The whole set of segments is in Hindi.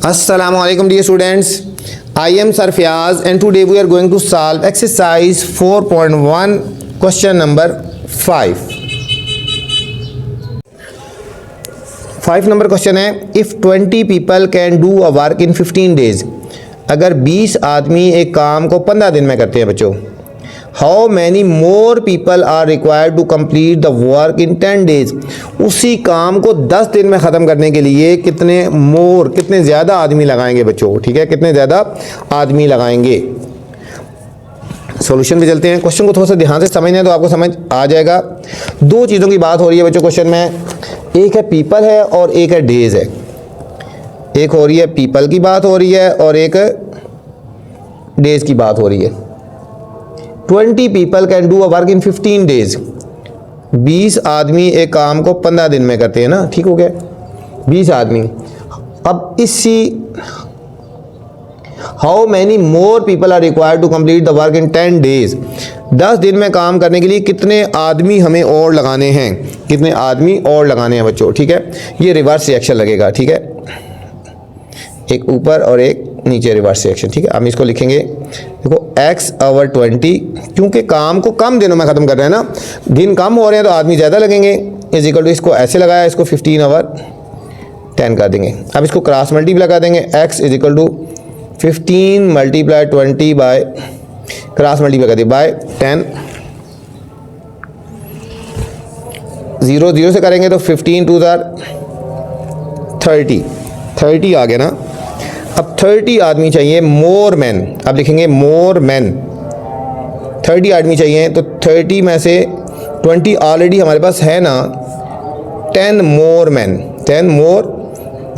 Assalamu alaikum dear students. I am Sir Fiaz and today we are going to solve exercise 4.1 question number 5. 5 number question है if 20 people can do a work in 15 days. अगर 20 आदमी एक काम को 15 दिन में करते हैं बच्चों, how many more people are required to complete the work in 10 days. उसी काम को 10 दिन में ख़त्म करने के लिए कितने ज़्यादा आदमी लगाएंगे बच्चों. ठीक है, कितने ज़्यादा आदमी लगाएंगे. सॉल्यूशन पे चलते हैं. क्वेश्चन को थोड़ा सा ध्यान से समझना है तो आपको समझ आ जाएगा. दो चीज़ों की बात हो रही है बच्चों क्वेश्चन में. एक है पीपल है और एक है डेज है. एक हो रही है पीपल की बात हो रही है और एक डेज की बात हो रही है. 20 people can do a work in 15 days. 20 आदमी एक काम को 15 दिन में करते हैं ना. ठीक हो गया, 20 आदमी. अब इसी how many more people are required to complete the work in 10 days. 10 दिन में काम करने के लिए कितने आदमी हमें और लगाने हैं, कितने आदमी और लगाने हैं बच्चों. ठीक है, ये रिवर्स रिएक्शन लगेगा. ठीक है, एक ऊपर और एक नीचे रिवर्स रिएक्शन. ठीक है, हम इसको लिखेंगे. देखो x ओवर 20, क्योंकि काम को कम दिनों में ख़त्म कर रहे हैं ना, दिन कम हो रहे हैं तो आदमी ज़्यादा लगेंगे. इज इक्वल टू इसको ऐसे लगाया, इसको 15 ओवर 10 कर देंगे. अब इसको क्रॉस मल्टीप्लाई कर देंगे. x is equal to 15 multiply 20 by cross multiply कर दिया बाय 10. 0 0 से करेंगे तो 15 2 30 आ गया ना. अब 30 आदमी चाहिए मोर मैन. अब लिखेंगे मोर मैन. 30 आदमी चाहिए तो 30 में से 20 ऑलरेडी हमारे पास है ना. 10 मोर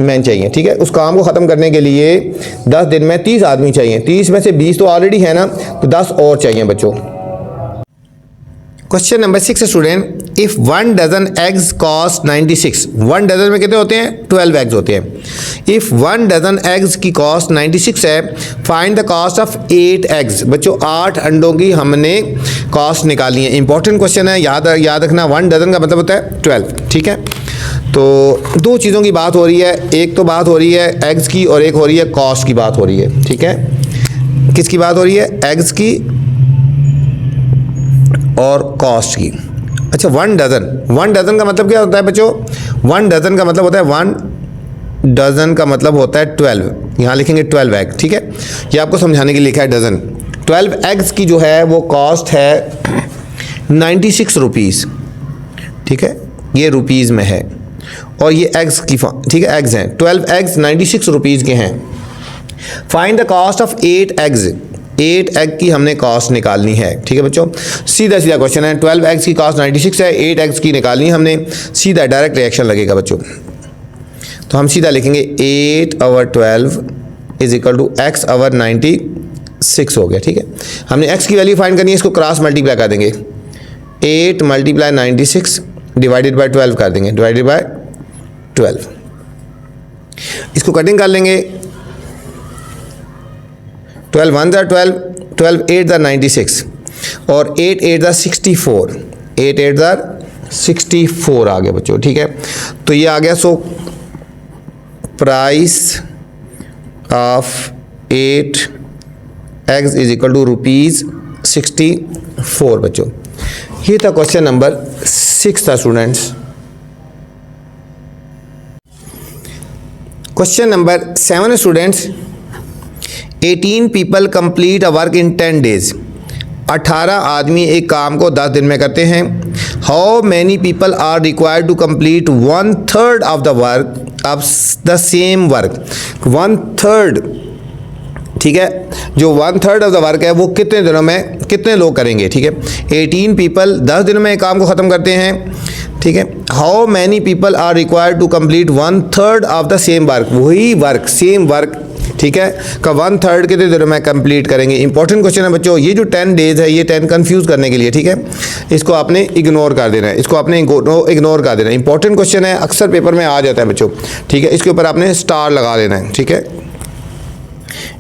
मैन चाहिए. ठीक है, उस काम को ख़त्म करने के लिए 10 दिन में 30 आदमी चाहिए. 30 में से 20 तो ऑलरेडी है ना, तो 10 और चाहिए बच्चों. Question number 6 student. If 1 dozen eggs cost 96. 1 dozen में कितने होते हैं? 12 एग्स होते हैं. इफ़ 1 डजन एग्स की कॉस्ट 96 है, find the cost of 8 eggs. बच्चों 8 अंडों की हमने कॉस्ट निकालनी है. इंपॉर्टेंट क्वेश्चन है, याद रखना. 1 डजन का मतलब होता है 12. ठीक है, तो दो चीज़ों की बात हो रही है. एक तो बात हो रही है एग्स की और एक हो रही है कॉस्ट की बात हो रही है. ठीक है, किसकी बात हो रही है? एग्स की और कॉस्ट की. अच्छा, 1 डजन का मतलब क्या होता है बच्चों? 1 डजन का मतलब होता है 1 डजन का मतलब होता है 12. यहाँ लिखेंगे 12 एग. ठीक है, ये आपको समझाने के लिए लिखा है डजन. 12 एग्स की जो है वो कॉस्ट है 96 रुपीज़. ठीक है, ये रुपीज़ में है और ये एग्स की. ठीक है, एग्स हैं. 12 एग्स 96 रुपीज़ के हैं. Find the cost of 8 eggs. 8 egg की हमने कॉस्ट निकालनी है. ठीक है बच्चों, सीधा क्वेश्चन है. 12 एग्स की कॉस्ट 96 है, 8 एग्स की निकालनी है हमने. सीधा डायरेक्ट रिएक्शन लगेगा बच्चों. तो हम सीधा लिखेंगे 8 over 12 is equal to x over 96 हो गया. ठीक है, हमने x की वैल्यू फाइंड करनी है, इसको क्रॉस मल्टीप्लाई कर देंगे. 8 मल्टीप्लाई 96 डिवाइडेड बाय 12 कर देंगे, डिवाइडेड बाय 12. इसको कटिंग कर लेंगे. 12 1 12, 12 8 96 और 8 8 64. 8 8 64 आ गया बच्चों. ठीक है, तो ये आ गया. So price of 8 eggs is equal to ₹64 बच्चों. ये था क्वेश्चन नंबर 6 था students. Question number 7 students. 18 people complete a work in 10 days. 18 आदमी एक काम को 10 दिन में करते हैं. How many people are required to complete 1/3 of the work of the same work. 1/3. ठीक है, जो 1/3 ऑफ द वर्क है वो कितने दिनों में कितने लोग करेंगे. ठीक है, 18 पीपल 10 दिनों में एक काम को ख़त्म करते हैं. ठीक है, how many people are required to complete 1/3 of the same work. वही वर्क, सेम वर्क. ठीक है, का 1/3 कितने दिनों में कंप्लीट करेंगे. इंपॉर्टेंट क्वेश्चन है बच्चों. ये जो 10 डेज है ये 10 कंफ्यूज करने के लिए. ठीक है, इसको आपने इग्नोर कर देना है, इसको आपने इग्नोर कर देना है. इंपॉर्टेंट क्वेश्चन है, अक्सर पेपर में आ जाता है बच्चों. ठीक है, इसके ऊपर आपने स्टार लगा लेना है. ठीक है,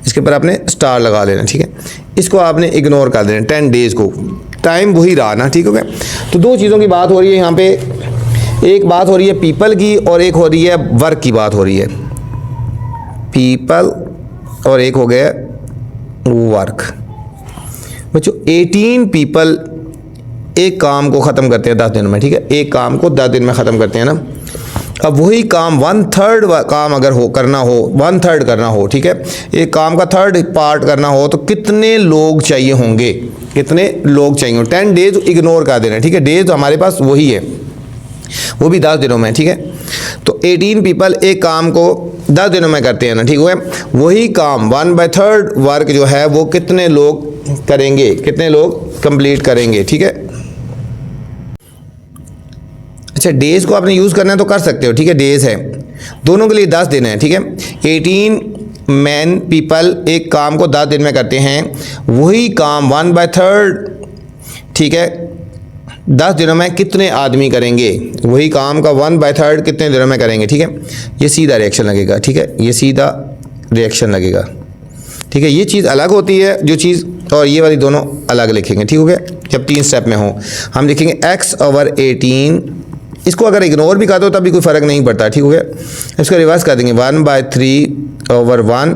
इसके ऊपर आपने स्टार लगा लेना. ठीक है, इसको आपने इग्नोर कर देना. 10 डेज को टाइम वही रहा ना. ठीक हो गया, तो दो चीज़ों की बात हो रही है यहाँ पे. एक बात हो रही है पीपल की और एक हो रही है वर्क की बात हो रही है. पीपल और एक हो गया वर्क। बच्चों 18 पीपल एक काम को ख़त्म करते हैं 10 दिन में, ठीक है, एक काम को 10 दिन में ख़त्म करते हैं ना। अब वही काम 1/3 काम अगर करना हो 1/3 करना हो, ठीक है, एक काम का 1/3 पार्ट करना हो तो कितने लोग चाहिए होंगे, कितने लोग चाहिए? 10 डेज इग्नोर कर देना, ठीक है, डेज तो हमारे पास वही है, वो भी 10 दिनों में, ठीक है। तो 18 पीपल एक काम को 10 दिनों में करते हैं ना, ठीक है। वही काम 1/3 वर्क जो है वो कितने लोग करेंगे, कितने लोग कंप्लीट करेंगे, ठीक है। अच्छा, डेज को आपने यूज़ करना है तो कर सकते हो, ठीक है, डेज है, दोनों के लिए 10 दिन है, ठीक है। 18 मैन पीपल एक काम को 10 दिन में करते हैं, वही काम 1/3, ठीक है, 10 दिनों में कितने आदमी करेंगे? वही काम का 1/3 कितने दिनों में करेंगे, ठीक है। ये सीधा रिएक्शन लगेगा, ठीक है, ये सीधा रिएक्शन लगेगा, ठीक है। ये चीज़ अलग होती है जो चीज़, और ये वाली दोनों अलग लिखेंगे, ठीक हो गया। जब 3 स्टेप में हो हम लिखेंगे x/18, इसको अगर इग्नोर भी कर दो तब भी कोई फ़र्क नहीं पड़ता, ठीक हो गया। इसको रिवर्स कर देंगे 1/3/1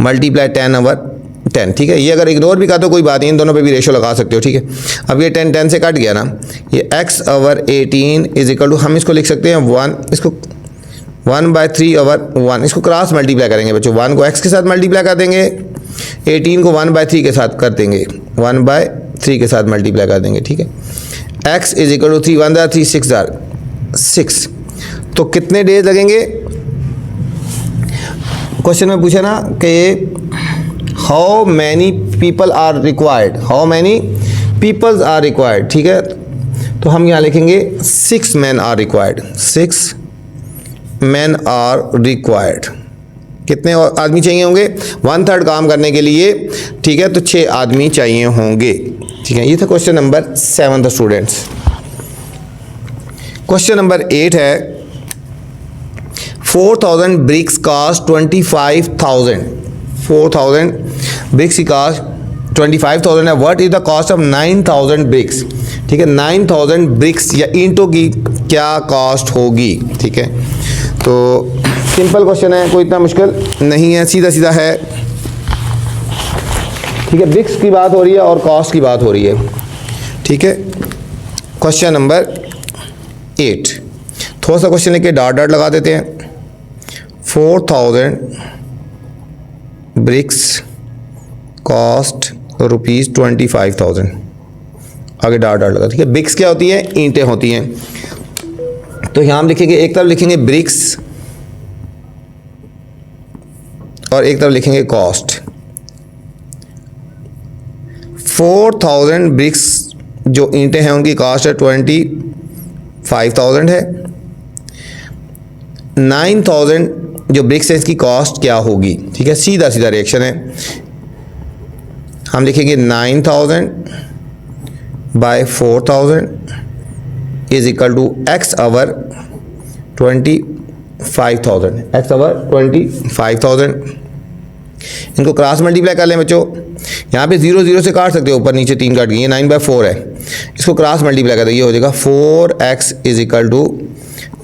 मल्टीप्लाई 10/10, ठीक है। ये अगर इग्नोर भी कर दो कोई बात नहीं, इन दोनों पे भी रेशो लगा सकते हो, ठीक है। अब ये 10 से कट गया ना, ये x/18 इज इक्वल टू, हम इसको लिख सकते हैं 1, इसको 1/3/1, इसको क्रॉस मल्टीप्लाई करेंगे बच्चों, 1 को x के साथ मल्टीप्लाई कर देंगे, 18 को 1/3 के साथ कर देंगे, 1/3 के साथ मल्टीप्लाई कर देंगे, ठीक है। x इज इक्वल टू 3 1 3 6 तो कितने डेज लगेंगे? क्वेश्चन में पूछा ना कि how many people are required, how many peoples are required, ठीक है। तो हम यहाँ लिखेंगे 6 man are required, 6 man are required. कितने और आदमी चाहिए होंगे? 1/3 काम करने के लिए, ठीक है, तो 6 आदमी चाहिए होंगे, ठीक है। ये था क्वेश्चन नंबर 7 स्टूडेंट्स। क्वेश्चन नंबर 8 है 4000 ब्रिक्स कास्ट 25,000, 4000 ब्रिक्स की कास्ट 25,000 है। What is the cost of 9,000 bricks, ठीक है, 9,000 ब्रिक्स या ईंटों की क्या कॉस्ट होगी, ठीक है। तो सिंपल क्वेश्चन है, कोई इतना मुश्किल नहीं है, सीधा सीधा है, ठीक है। ब्रिक्स की बात हो रही है और कॉस्ट की बात हो रही है, ठीक है। क्वेश्चन नंबर 8, थोड़ा सा क्वेश्चन लेके डॉट डॉट लगा देते हैं। 4000 ब्रिक्स कॉस्ट ₹25,000, आगे डॉट डॉट लगा, ठीक है। ब्रिक्स क्या होती है? ईंटें होती हैं। तो यहाँ हम लिखेंगे, एक तरफ लिखेंगे ब्रिक्स और एक तरफ लिखेंगे कॉस्ट। 4000 ब्रिक्स जो ईंटें हैं उनकी कॉस्ट है 25,000 है। 9,000 जो ब्रिक्स है इसकी कॉस्ट क्या होगी, ठीक है, सीधा सीधा रिएक्शन है। हम लिखेंगे 9,000 bye 4,000 is equal to x/25,000, x/25,000। इनको क्रॉस मल्टीप्लाई कर लें बच्चों, यहाँ पे 0 0 से काट सकते हो, ऊपर नीचे 3 काट गई, ये 9/4 है, इसको क्रॉस मल्टीप्लाई कर दें, ये हो जाएगा 4x इज इक्वल टू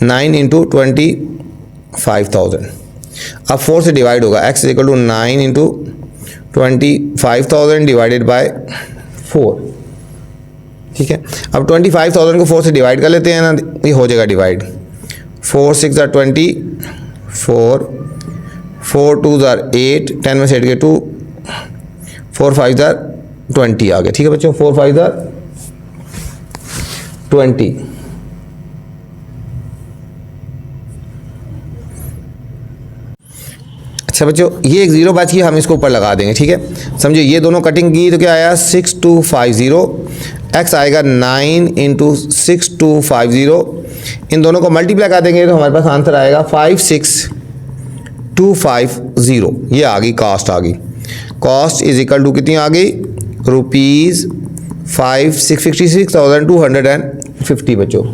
9 × 25,000। अब 4 से डिवाइड होगा, x is equal to 9 × 25,000 divided by 4, ठीक है। अब 25,000 को 4 से डिवाइड कर लेते हैं ना, ये हो जाएगा डिवाइड, 4 6 = 20, 4 2 = 8, 10 में से 8 के 2, 4 5 = 20 आ गए, ठीक है बच्चों, 4 5 = 20। अच्छा बच्चों, ये एक 0 बच गई, हम इसको ऊपर लगा देंगे, ठीक है। समझो ये दोनों कटिंग की तो क्या आया 6250, x आएगा 9 × 6250, इन दोनों को मल्टीप्लाई कर देंगे तो हमारे पास आंसर आएगा 56250। ये आ गई कॉस्ट, आ गई कॉस्ट इज इक्वल टू कितनी आ गई, ₹56,250 बच्चों।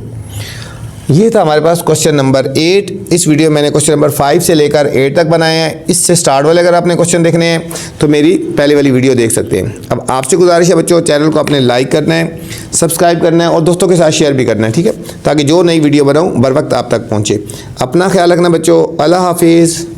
ये था हमारे पास क्वेश्चन नंबर 8। इस वीडियो में मैंने क्वेश्चन नंबर 5 से लेकर 8 तक बनाए हैं। इससे स्टार्ट वाले अगर आपने क्वेश्चन देखने हैं तो मेरी पहले वाली वीडियो देख सकते हैं। अब आपसे गुजारिश है बच्चों, चैनल को अपने लाइक करना है, सब्सक्राइब करना है और दोस्तों के साथ शेयर भी करना है, ठीक है, ताकि जो नई वीडियो बनाऊँ बर वक्त आप तक पहुँचे। अपना ख्याल रखना बच्चों, अल्लाह हाफिज़।